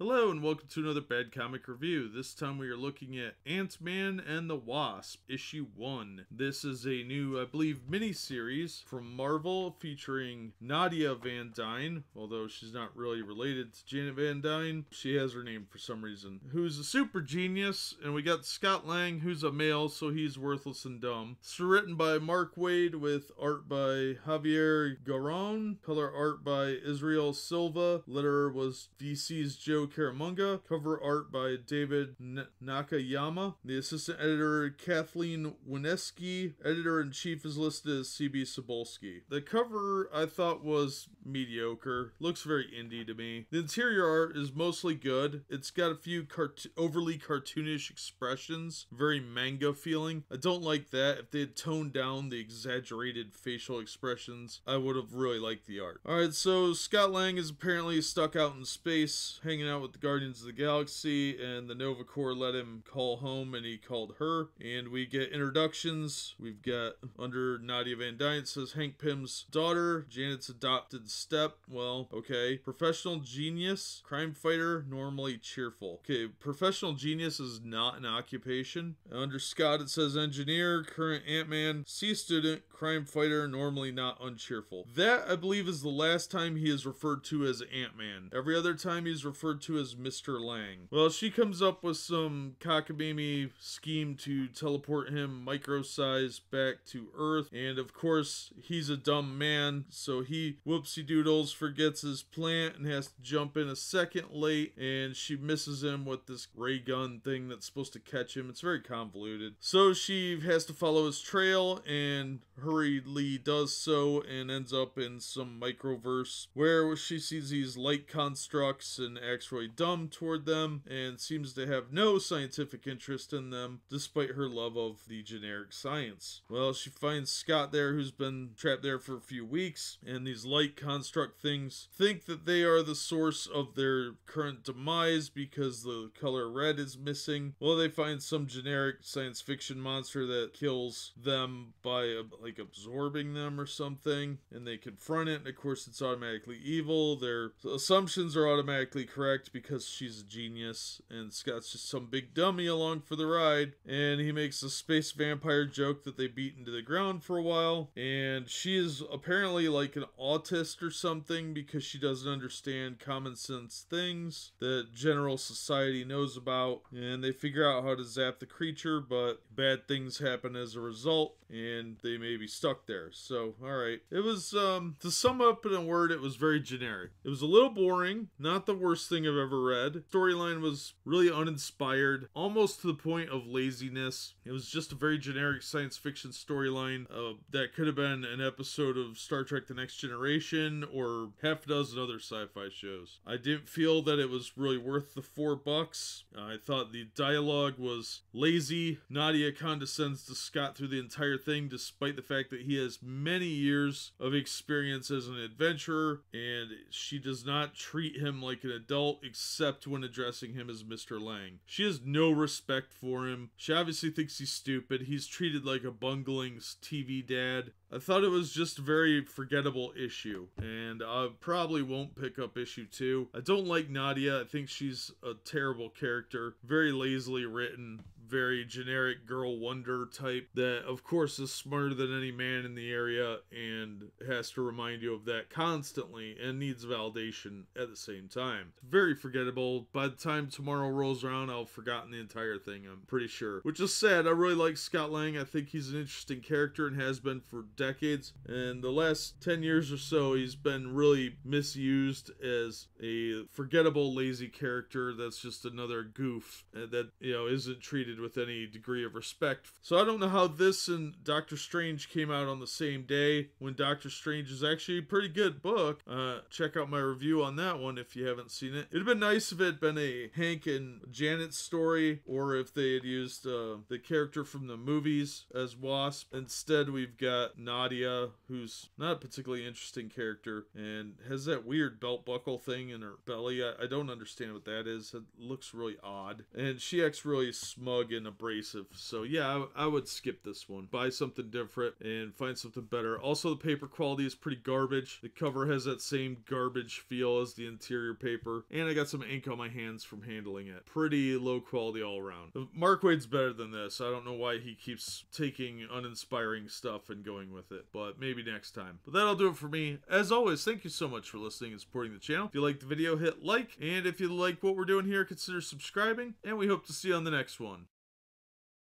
Hello and welcome to another Bad Comic Review. This time we are looking at Ant-Man and the Wasp, issue 1. This is a new, I believe, miniseries from Marvel featuring Nadia Van Dyne, although she's not really related to Janet Van Dyne. She has her name for some reason. Who's a super genius, and we got Scott Lang, who's a male, so he's worthless and dumb. It's written by Mark Waid with art by Javier Garron, color art by Israel Silva, letterer was DC's Joe Caramunga, cover art by David Nakayama, the assistant editor Kathleen Wineski, editor-in-chief is listed as CB Sobolski. The cover I thought was mediocre, looks very indie to me. The interior art is mostly good. It's got a few overly cartoonish expressions, very manga feeling. I don't like that. If they had toned down the exaggerated facial expressions, I would have really liked the art. Alright, so Scott Lang is apparently stuck out in space, hanging out with the Guardians of the Galaxy, and the Nova Corps let him call home, and he called her. And we get introductions. We've got, under Nadia Van Dyne, it says Hank Pym's daughter, Janet's adopted step. Well, okay. Professional genius, crime fighter, normally cheerful. Okay, professional genius is not an occupation. Under Scott, it says engineer, current Ant-Man, C student, crime fighter, normally not uncheerful. That, I believe, is the last time he is referred to as Ant-Man. Every other time he's referred to as Mr. Lang. Well, she comes up with some cockamamie scheme to teleport him micro-size back to Earth, and of course he's a dumb man, so he whoopsie-doodles, forgets his plant, and has to jump in a second late, and she misses him with this ray gun thing that's supposed to catch him. It's very convoluted. So she has to follow his trail, and hurriedly does so, and ends up in some microverse where she sees these light constructs and acts really dumb toward them, and seems to have no scientific interest in them, despite her love of the generic science. Well, she finds Scott there, who's been trapped there for a few weeks, and these light construct things think that they are the source of their current demise because the color red is missing. Well, they find some generic science fiction monster that kills them by like absorbing them or something, and they confront it, and of course it's automatically evil. Their assumptions are automatically correct because she's a genius, and Scott's just some big dummy along for the ride, and he makes a space vampire joke that they beat into the ground for a while, and she is apparently like an autist or something because she doesn't understand common sense things that general society knows about, and they figure out how to zap the creature, but bad things happen as a result, and they may be stuck there. So, alright. It was, to sum up in a word, it was very generic. It was a little boring, not the worst thing I've ever read. Storyline was really uninspired, almost to the point of laziness. It was just a very generic science fiction storyline that could have been an episode of Star Trek The Next Generation or half a dozen other sci-fi shows. I didn't feel that it was really worth the $4. I thought the dialogue was lazy. Nadia condescends to Scott through the entire thing, despite the fact that he has many years of experience as an adventurer, and she does not treat him like an adult except when addressing him as Mr. Lang. She has no respect for him. She obviously thinks he's stupid. He's treated like a bungling TV dad. I thought it was just a very forgettable issue, and I probably won't pick up issue 2. I don't like Nadia. I think she's a terrible character. Very lazily written, very generic girl wonder type that, of course, is smarter than any man in the area and has to remind you of that constantly and needs validation at the same time. Very forgettable. By the time tomorrow rolls around, I'll have forgotten the entire thing, I'm pretty sure. Which is sad. I really like Scott Lang. I think he's an interesting character and has been for decades, and the last 10 years or so he's been really misused as a forgettable, lazy character that's just another goof that, you know, isn't treated with any degree of respect. So I don't know how this and Doctor Strange came out on the same day when Doctor Strange is actually a pretty good book. Check out my review on that one if you haven't seen it. It'd have been nice if it had been a Hank and Janet story, or if they had used the character from the movies as Wasp. Instead, we've got Nadia, who's not a particularly interesting character, and has that weird belt buckle thing in her belly. I don't understand what that is. It looks really odd. And she acts really smug plug-in abrasive. So yeah, I would skip this one. Buy something different and find something better. Also, the paper quality is pretty garbage. The cover has that same garbage feel as the interior paper, and I got some ink on my hands from handling it. Pretty low quality all around. Mark Waid's better than this. I don't know why he keeps taking uninspiring stuff and going with it, but maybe next time. But that'll do it for me. As always, thank you so much for listening and supporting the channel. If you liked the video, hit like, and if you like what we're doing here, consider subscribing, and we hope to see you on the next one.